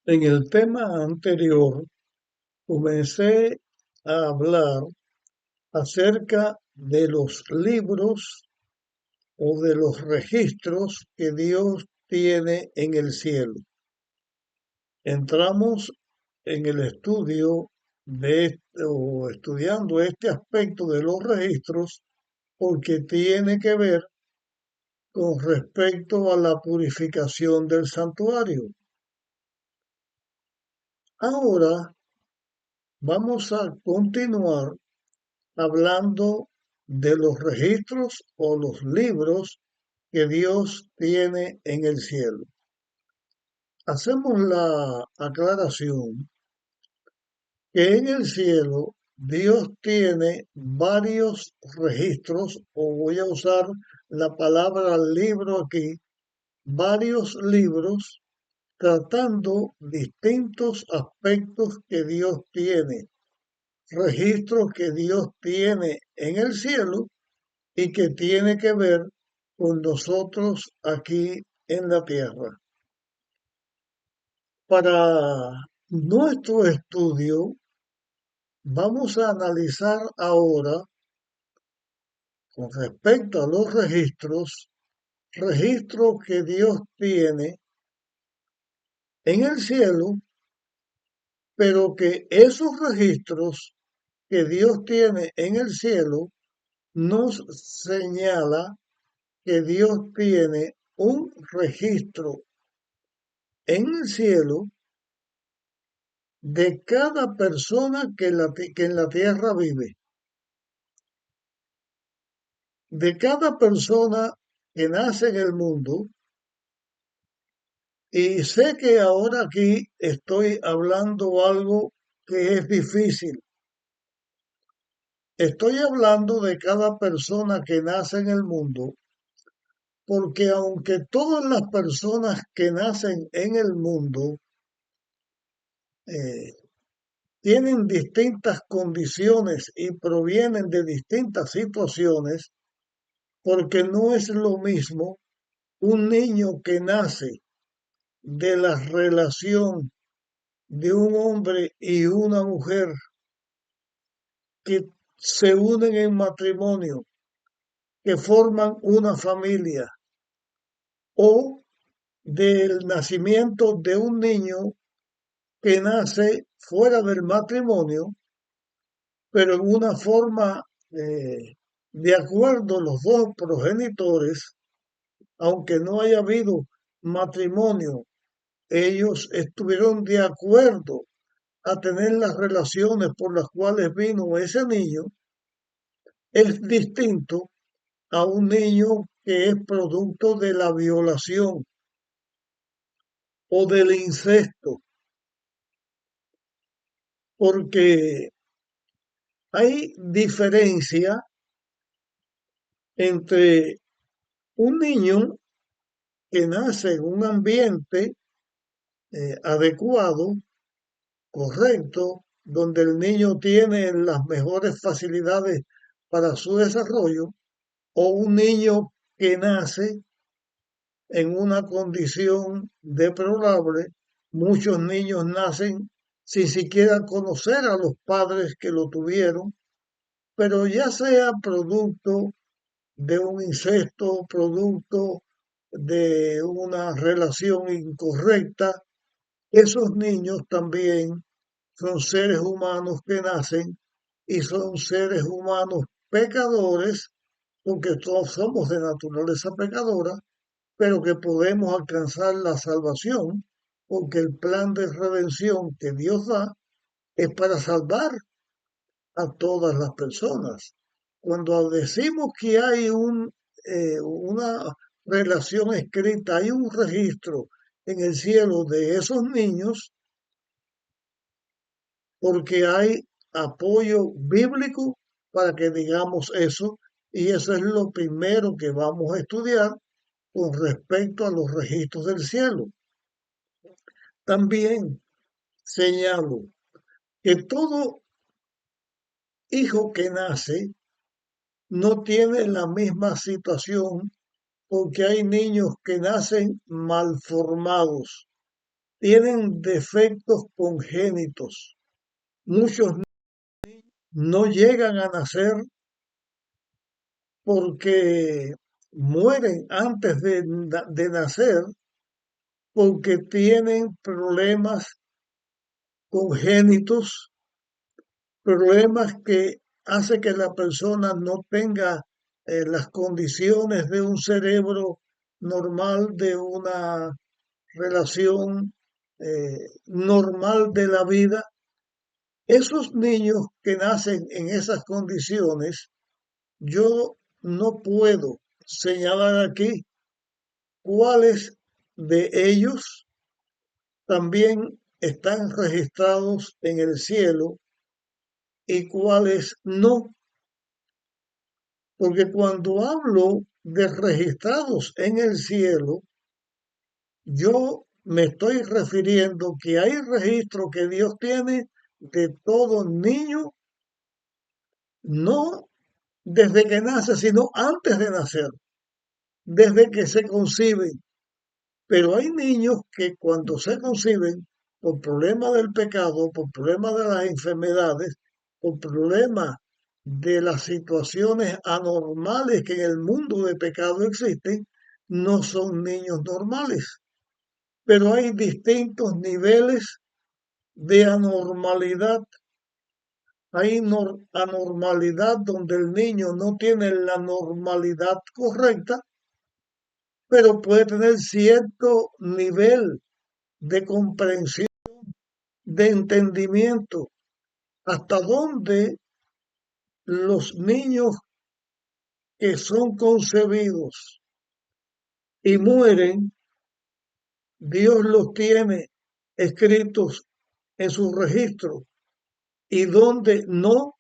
En el tema anterior comencé a hablar acerca de los libros o de los registros que Dios tiene en el cielo. Entramos en el estudio o estudiando este aspecto de los registros porque tiene que ver con respecto a la purificación del santuario. Ahora vamos a continuar hablando de los registros o los libros que Dios tiene en el cielo. Hacemos la aclaración que en el cielo Dios tiene varios registros, o voy a usar la palabra libro aquí, varios libros tratando distintos aspectos que Dios tiene, registros que Dios tiene en el cielo y que tiene que ver con nosotros aquí en la tierra. Para nuestro estudio, vamos a analizar ahora, con respecto a los registros que Dios tiene en el cielo, pero que esos registros que Dios tiene en el cielo nos señala que Dios tiene un registro en el cielo de cada persona que en la tierra vive, de cada persona que nace en el mundo. Y sé que ahora aquí estoy hablando algo que es difícil. Estoy hablando de cada persona que nace en el mundo, porque aunque todas las personas que nacen en el mundo eh, tienen distintas condiciones y provienen de distintas situaciones, porque no es lo mismo un niño que nace de la relación de un hombre y una mujer que se unen en matrimonio, que forman una familia, o del nacimiento de un niño que nace fuera del matrimonio, pero en una forma de acuerdo los dos progenitores, aunque no haya habido matrimonio, ellos estuvieron de acuerdo a tener las relaciones por las cuales vino ese niño, es distinto a un niño que es producto de la violación o del incesto, porque hay diferencia entre un niño que nace en un ambiente adecuado, correcto, donde el niño tiene las mejores facilidades para su desarrollo, o un niño que nace en una condición deplorable. Muchos niños nacen sin siquiera conocer a los padres que lo tuvieron, pero ya sea producto de un incesto, producto de una relación incorrecta, esos niños también son seres humanos que nacen y son seres humanos pecadores, porque todos somos de naturaleza pecadora, pero que podemos alcanzar la salvación, porque el plan de redención que Dios da es para salvar a todas las personas. Cuando decimos que hay una relación escrita, hay un registro en el cielo de esos niños, porque hay apoyo bíblico para que digamos eso, y eso es lo primero que vamos a estudiar con respecto a los registros del cielo. También señalo que todo hijo que nace no tiene la misma situación, porque hay niños que nacen malformados, tienen defectos congénitos. Muchos no llegan a nacer porque mueren antes de nacer porque tienen problemas congénitos, problemas que hace que la persona no tenga las condiciones de un cerebro normal, de una relación normal de la vida. Esos niños que nacen en esas condiciones, yo no puedo señalar aquí cuáles de ellos también están registrados en el cielo y cuáles no, porque cuando hablo de registrados en el cielo, yo me estoy refiriendo que hay registro que Dios tiene de todo niño, no desde que nace, sino antes de nacer, desde que se conciben. Pero hay niños que cuando se conciben, por problema del pecado, por problema de las enfermedades, por problema de las situaciones anormales que en el mundo de pecado existen, no son niños normales. Pero hay distintos niveles de anormalidad. Hay anormalidad donde el niño no tiene la normalidad correcta, pero puede tener cierto nivel de comprensión, de entendimiento, hasta donde los niños que son concebidos y mueren, Dios los tiene escritos en su registro, y donde no,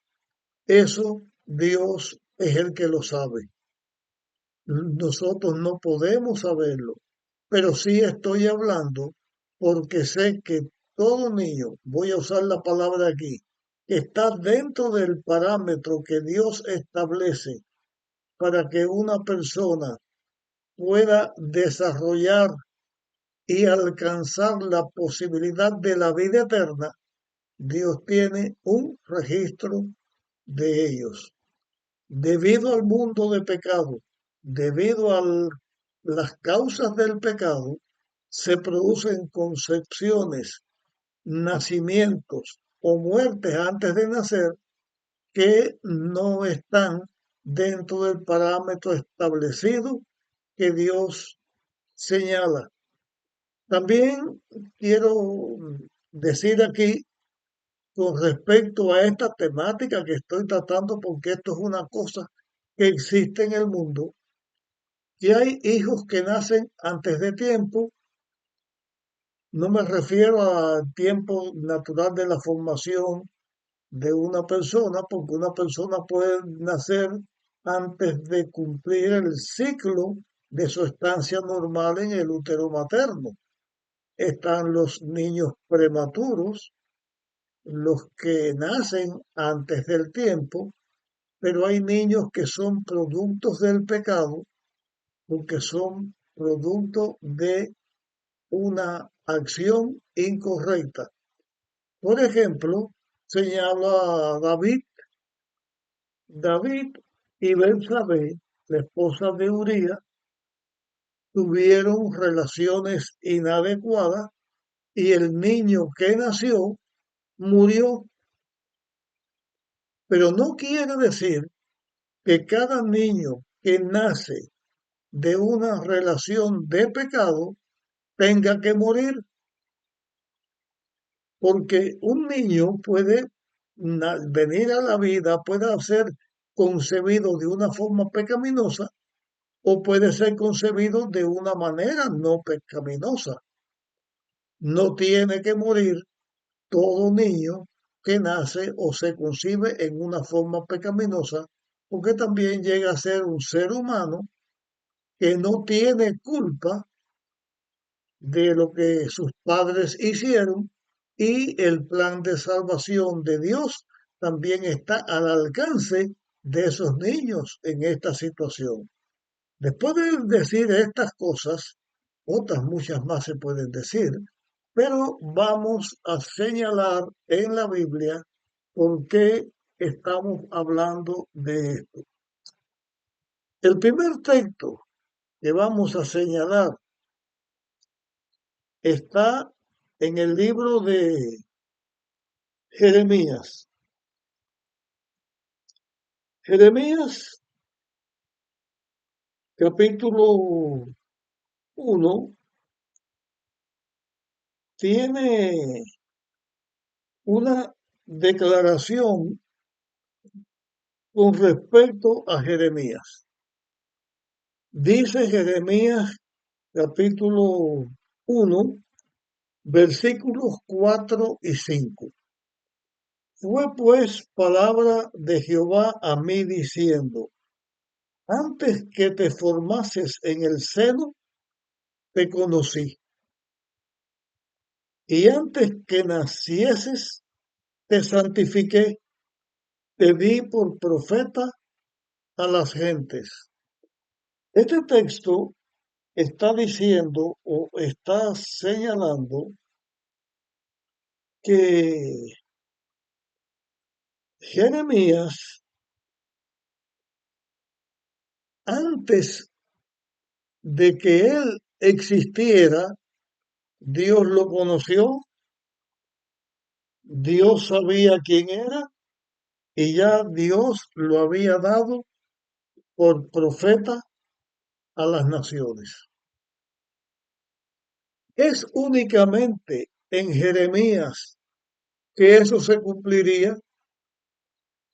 eso Dios es el que lo sabe. Nosotros no podemos saberlo, pero sí estoy hablando porque sé que todo niño, voy a usar la palabra aquí, que está dentro del parámetro que Dios establece para que una persona pueda desarrollar y alcanzar la posibilidad de la vida eterna, Dios tiene un registro de ellos. Debido al mundo de pecado, debido a las causas del pecado, se producen concepciones, nacimientos o muertes antes de nacer que no están dentro del parámetro establecido que Dios señala. También quiero decir aquí con respecto a esta temática que estoy tratando, porque esto es una cosa que existe en el mundo, que hay hijos que nacen antes de tiempo. No me refiero al tiempo natural de la formación de una persona, porque una persona puede nacer antes de cumplir el ciclo de su estancia normal en el útero materno. Están los niños prematuros, los que nacen antes del tiempo, pero hay niños que son productos del pecado, porque son producto de una acción incorrecta. Por ejemplo, señala a David. David y Betsabé, la esposa de Uría, tuvieron relaciones inadecuadas y el niño que nació murió. Pero no quiere decir que cada niño que nace de una relación de pecado tenga que morir, porque un niño puede venir a la vida, puede ser concebido de una forma pecaminosa o puede ser concebido de una manera no pecaminosa. No tiene que morir todo niño que nace o se concibe en una forma pecaminosa, porque también llega a ser un ser humano que no tiene culpa de lo que sus padres hicieron, y el plan de salvación de Dios también está al alcance de esos niños en esta situación. Después de decir estas cosas, otras muchas más se pueden decir, Pero vamos a señalar en la Biblia por qué estamos hablando de esto. El primer texto que vamos a señalar está en el libro de Jeremías. Jeremías, capítulo 1, tiene una declaración con respecto a Jeremías. Dice Jeremías capítulo 1, versículos 4 y 5. Fue pues palabra de Jehová a mí diciendo, antes que te formases en el seno, te conocí, y antes que nacieses, te santifiqué, te di por profeta a las gentes. Este texto está diciendo o está señalando que Jeremías, antes de que él existiera, Dios lo conoció, Dios sabía quién era y ya Dios lo había dado por profeta a las naciones. Es únicamente en Jeremías que eso se cumpliría,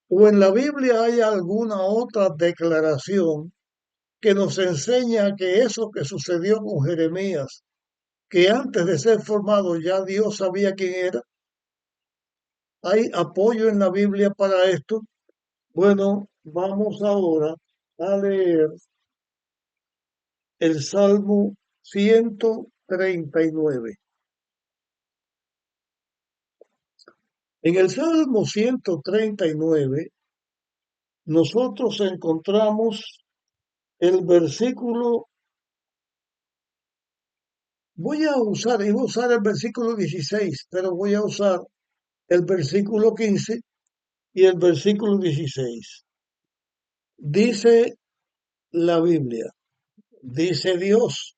o en la Biblia hay alguna otra declaración que nos enseña que eso que sucedió con Jeremías, que antes de ser formado ya Dios sabía quién era. ¿Hay apoyo en la Biblia para esto? Bueno, vamos ahora a leer el Salmo 139. En el Salmo 139 nosotros encontramos el versículo, iba a usar el versículo 16, pero voy a usar el versículo 15 y el versículo 16. Dice la Biblia, dice Dios,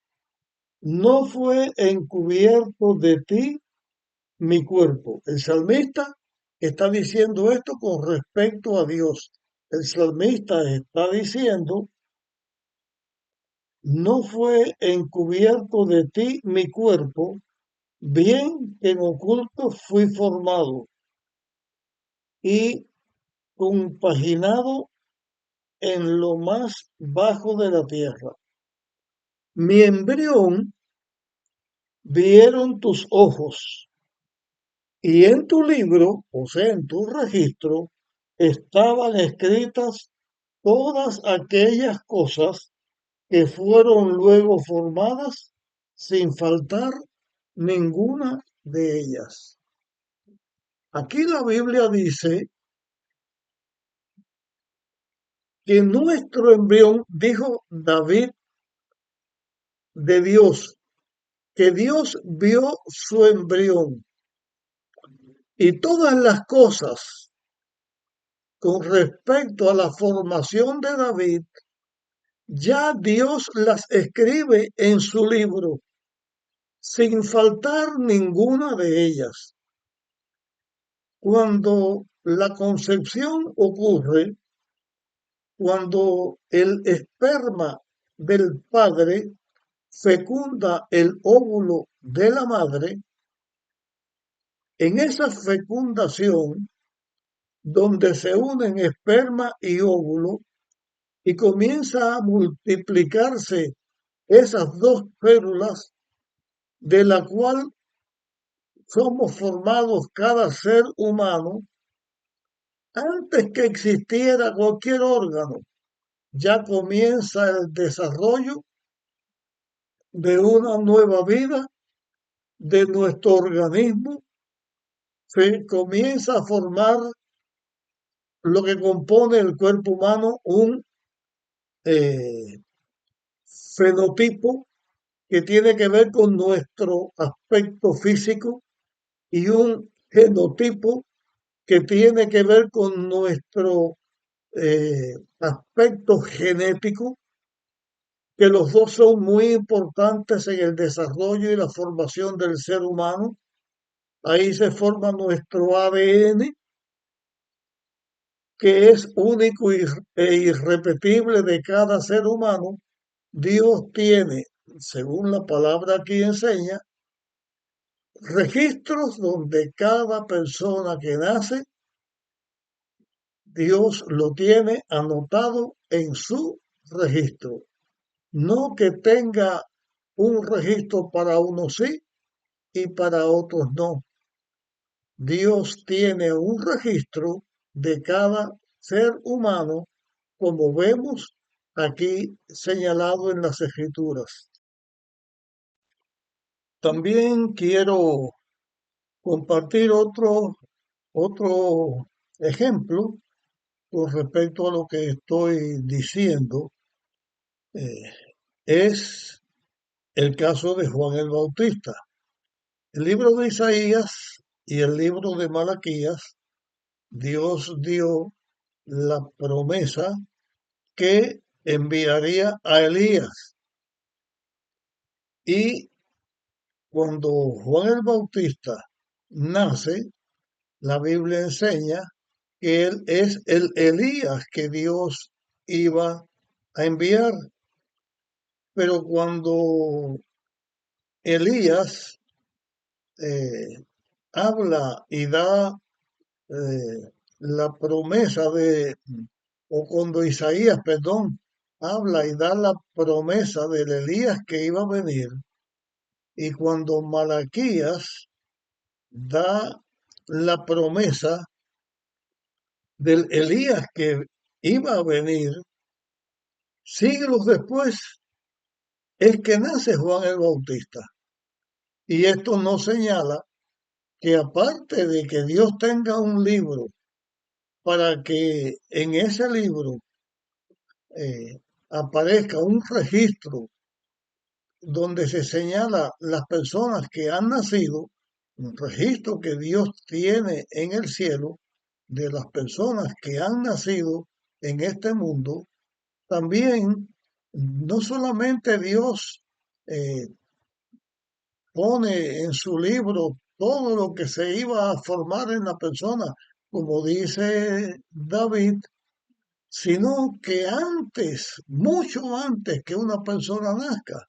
no fue encubierto de ti mi cuerpo. El salmista está diciendo esto con respecto a Dios. El salmista está diciendo, no fue encubierto de ti mi cuerpo, bien que en oculto fui formado y compaginado en lo más bajo de la tierra. Mi embrión vieron tus ojos, y en tu libro, o sea, en tu registro, estaban escritas todas aquellas cosas que fueron luego formadas sin faltar ninguna de ellas. Aquí la Biblia dice que nuestro embrión, dijo David de Dios, que Dios vio su embrión y todas las cosas con respecto a la formación de David, ya Dios las escribe en su libro, sin faltar ninguna de ellas. Cuando la concepción ocurre, cuando el esperma del padre fecunda el óvulo de la madre, en esa fecundación, donde se unen esperma y óvulo, y comienza a multiplicarse esas dos células, de la cual somos formados cada ser humano, antes que existiera cualquier órgano, ya comienza el desarrollo de una nueva vida de nuestro organismo, se comienza a formar lo que compone el cuerpo humano, un eh, fenotipo, que tiene que ver con nuestro aspecto físico y un genotipo que tiene que ver con nuestro aspecto genético, que los dos son muy importantes en el desarrollo y la formación del ser humano. Ahí se forma nuestro ADN, que es único e irrepetible de cada ser humano. Dios tiene, según la palabra aquí enseña, registros donde cada persona que nace, Dios lo tiene anotado en su registro. No que tenga un registro para unos sí y para otros no. Dios tiene un registro de cada ser humano, como vemos aquí señalado en las Escrituras. También quiero compartir otro ejemplo con respecto a lo que estoy diciendo. eh, es el caso de Juan el Bautista. El libro de Isaías y el libro de Malaquías, Dios dio la promesa que enviaría a Elías. Y cuando Juan el Bautista nace, la Biblia enseña que él es el Elías que Dios iba a enviar. Pero cuando Elías habla y da la promesa o cuando Isaías, perdón, habla y da la promesa del Elías que iba a venir, y cuando Malaquías da la promesa del Elías que iba a venir, siglos después es que nace Juan el Bautista. Y esto nos señala que aparte de que Dios tenga un libro para que en ese libro aparezca un registro donde se señala las personas que han nacido, un registro que Dios tiene en el cielo de las personas que han nacido en este mundo, también no solamente Dios eh, pone en su libro todo lo que se iba a formar en la persona, como dice David, sino que antes, mucho antes que una persona nazca,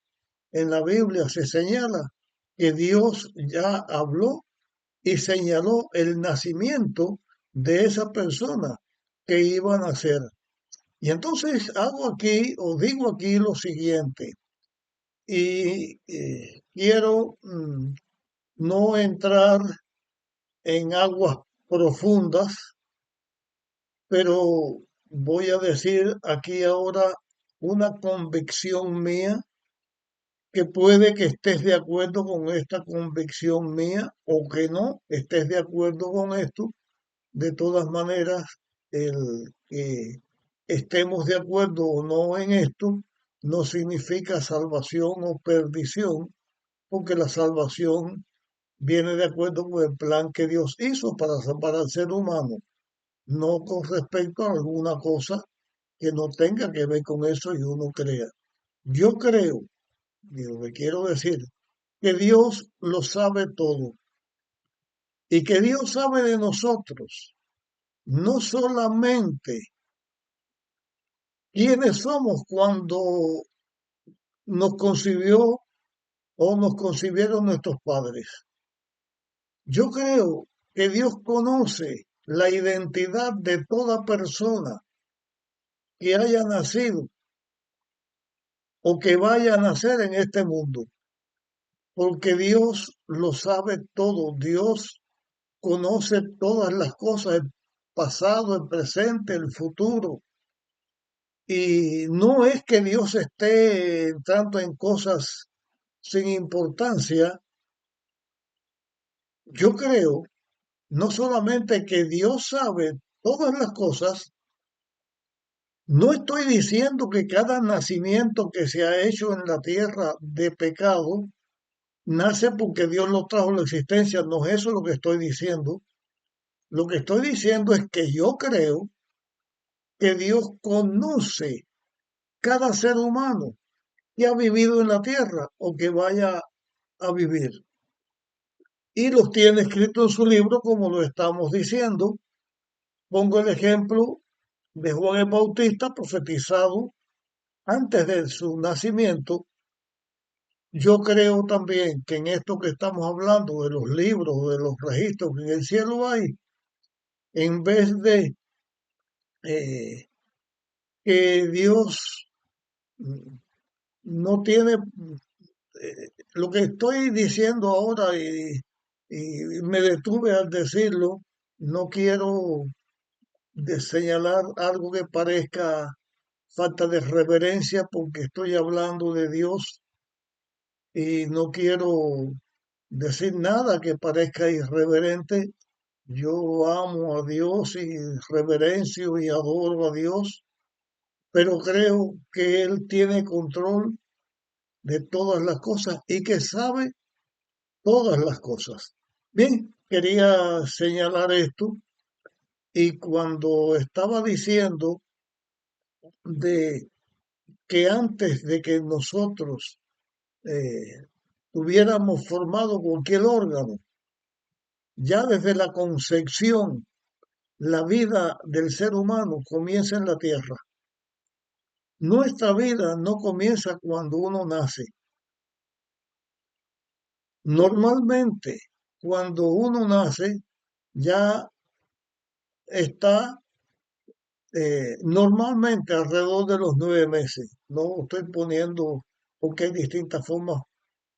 en la Biblia se señala que Dios ya habló y señaló el nacimiento de esa persona que iba a nacer. Y entonces hago aquí o digo aquí lo siguiente, y quiero no entrar en aguas profundas, pero voy a decir aquí ahora una convicción mía que puede que estés de acuerdo con esta convicción mía o que no estés de acuerdo con esto. De todas maneras, el que estemos de acuerdo o no en esto no significa salvación o perdición, porque la salvación viene de acuerdo con el plan que Dios hizo para salvar al ser humano, no con respecto a alguna cosa que no tenga que ver con eso y uno crea. Yo creo, y lo que quiero decir, que Dios lo sabe todo y que Dios sabe de nosotros, no solamente quiénes somos cuando nos concibió o nos concibieron nuestros padres. Yo creo que Dios conoce la identidad de toda persona que haya nacido o que vaya a nacer en este mundo, porque Dios lo sabe todo, Dios conoce todas las cosas, el pasado, el presente, el futuro. Y no es que Dios esté entrando en cosas sin importancia. Yo creo no solamente que Dios sabe todas las cosas, No estoy diciendo que cada nacimiento que se ha hecho en la tierra de pecado nace porque Dios lo trajo a la existencia. No es eso lo que estoy diciendo. Lo que estoy diciendo es que yo creo que Dios conoce cada ser humano que ha vivido en la tierra o que vaya a vivir. Y los tiene escritos en su libro como lo estamos diciendo. Pongo el ejemplo de Juan el Bautista profetizado antes de su nacimiento. Yo creo también que en esto que estamos hablando de los libros, de los registros que en el cielo hay, en vez de eh, que Dios no tiene lo que estoy diciendo ahora y me detuve al decirlo, no quiero señalar algo que parezca falta de reverencia porque estoy hablando de Dios y no quiero decir nada que parezca irreverente. Yo amo a Dios y reverencio y adoro a Dios, pero creo que Él tiene control de todas las cosas y que sabe todas las cosas. Bien, quería señalar esto y cuando estaba diciendo de que antes de que nosotros hubiéramos formado cualquier órgano, ya desde la concepción, la vida del ser humano comienza en la tierra. Nuestra vida no comienza cuando uno nace. Normalmente, cuando uno nace, ya está normalmente alrededor de los 9 meses. No estoy poniendo, porque hay distintas formas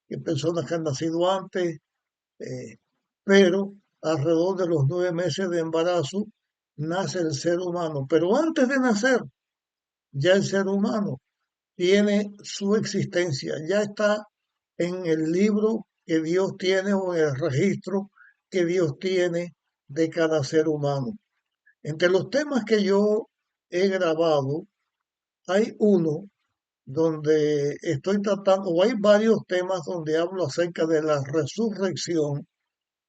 que personas que han nacido antes, eh, pero alrededor de los 9 meses de embarazo nace el ser humano. Pero antes de nacer, ya el ser humano tiene su existencia, ya está en el libro que Dios tiene o en el registro que Dios tiene de cada ser humano. Entre los temas que yo he grabado, hay uno donde estoy tratando, o hay varios temas donde hablo acerca de la resurrección,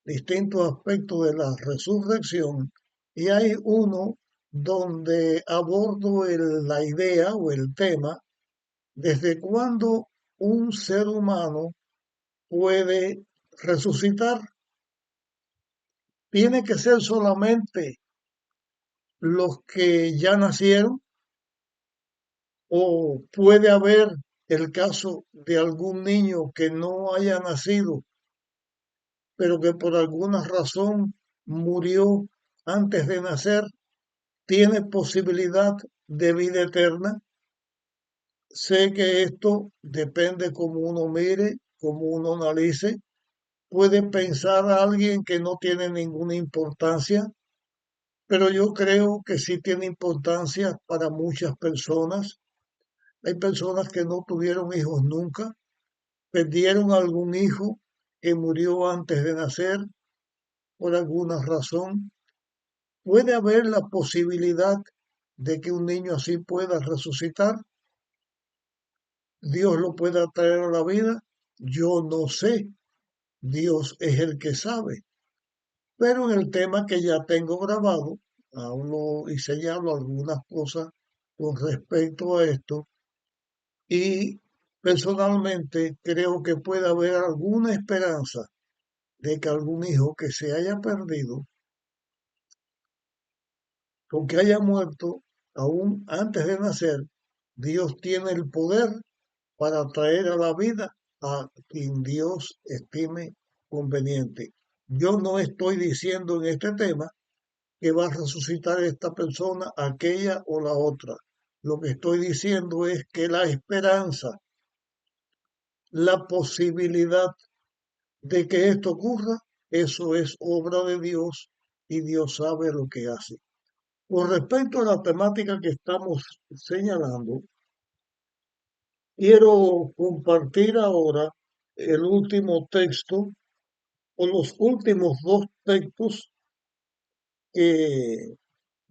distintos aspectos de la resurrección, y hay uno donde abordo la idea o el tema desde cuándo un ser humano puede resucitar. Tiene que ser solamente los que ya nacieron o puede haber el caso de algún niño que no haya nacido, pero que por alguna razón murió antes de nacer, tiene posibilidad de vida eterna. Sé que esto depende cómo uno mire, cómo uno analice. Puede pensar a alguien que no tiene ninguna importancia, pero yo creo que sí tiene importancia para muchas personas. Hay personas que no tuvieron hijos nunca, perdieron algún hijo que murió antes de nacer por alguna razón. Puede haber la posibilidad de que un niño así pueda resucitar. Dios lo pueda traer a la vida. Yo no sé. Dios es el que sabe. Pero en el tema que ya tengo grabado, hablo y señalo algunas cosas con respecto a esto y personalmente creo que puede haber alguna esperanza de que algún hijo que se haya perdido o que haya muerto aún antes de nacer, Dios tiene el poder para traer a la vida a quien Dios estime conveniente. Yo no estoy diciendo en este tema que va a resucitar esta persona, aquella o la otra. Lo que estoy diciendo es que la esperanza, la posibilidad de que esto ocurra, eso es obra de Dios y Dios sabe lo que hace. Con respecto a la temática que estamos señalando, quiero compartir ahora el último texto o los últimos dos textos que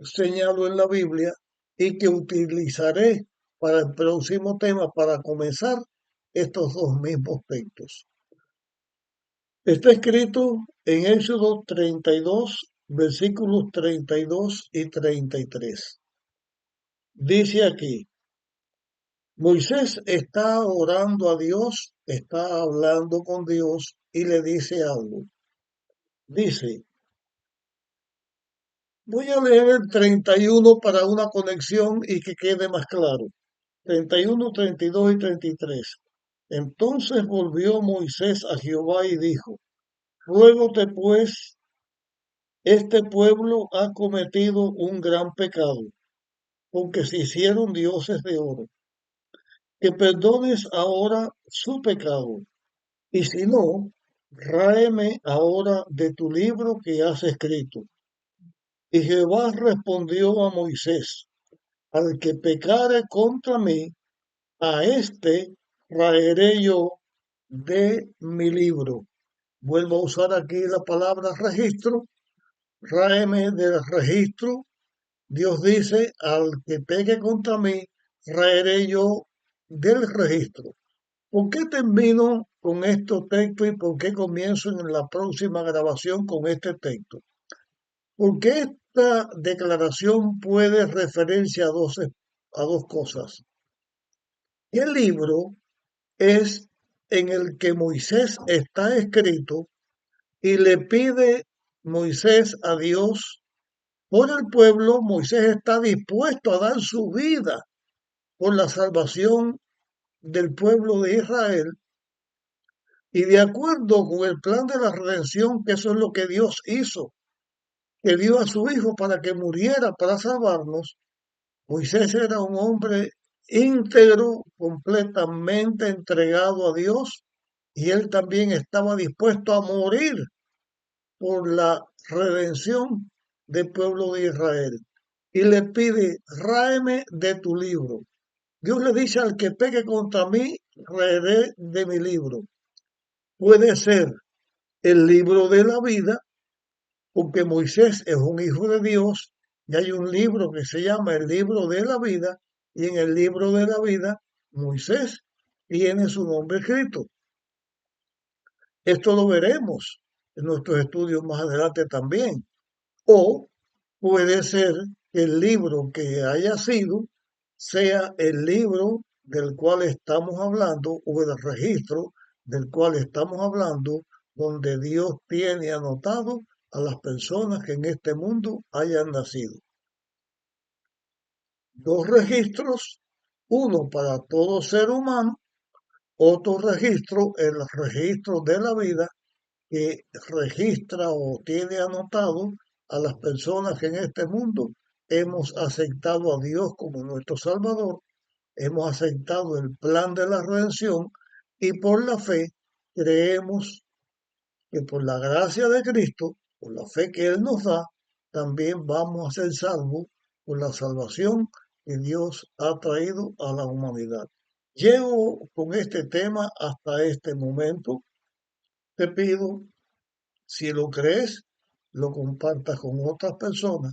señalo en la Biblia y que utilizaré para el próximo tema para comenzar estos dos mismos textos. Está escrito en Éxodo 32, versículos 32 y 33. Dice aquí, Moisés está orando a Dios, está hablando con Dios y le dice algo. Dice, voy a leer el 31 para una conexión y que quede más claro. 31, 32 y 33. Entonces volvió Moisés a Jehová y dijo, ruégote pues, este pueblo ha cometido un gran pecado, porque se hicieron dioses de oro, que perdones ahora su pecado, y si no, ráeme ahora de tu libro que has escrito. Y Jehová respondió a Moisés, al que pecare contra mí, a éste raeré yo de mi libro. Vuelvo a usar aquí la palabra registro, ráeme del registro. Dios dice, al que peque contra mí, raeré yo del registro. ¿Por qué termino con estos textos y por qué comienzo en la próxima grabación con este texto? Porque esta declaración puede referencia a dos cosas. El libro es en el que Moisés está escrito y le pide Moisés a Dios por el pueblo. Moisés está dispuesto a dar su vida por la salvación del pueblo de Israel y de acuerdo con el plan de la redención, que eso es lo que Dios hizo, que dio a su Hijo para que muriera para salvarnos. Moisés era un hombre íntegro, completamente entregado a Dios, y él también estaba dispuesto a morir por la redención del pueblo de Israel. Y le pide, ráeme de tu libro. Dios le dice al que peque contra mí, raeré de mi libro. Puede ser el libro de la vida, porque Moisés es un hijo de Dios y hay un libro que se llama el libro de la vida y en el libro de la vida Moisés tiene su nombre escrito. Esto lo veremos en nuestros estudios más adelante también. O puede ser que el libro que haya sido sea el libro del cual estamos hablando o el registro del cual estamos hablando, donde Dios tiene anotado a las personas que en este mundo hayan nacido. Dos registros, uno para todo ser humano, otro registro, el registro de la vida, que registra o tiene anotado a las personas que en este mundo hemos aceptado a Dios como nuestro Salvador, hemos aceptado el plan de la redención y por la fe creemos que por la gracia de Cristo, por la fe que Él nos da, también vamos a ser salvos por la salvación que Dios ha traído a la humanidad. Llego con este tema hasta este momento. Te pido, si lo crees, lo compartas con otras personas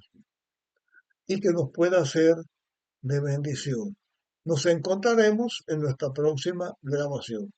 y que nos pueda ser de bendición. Nos encontraremos en nuestra próxima grabación.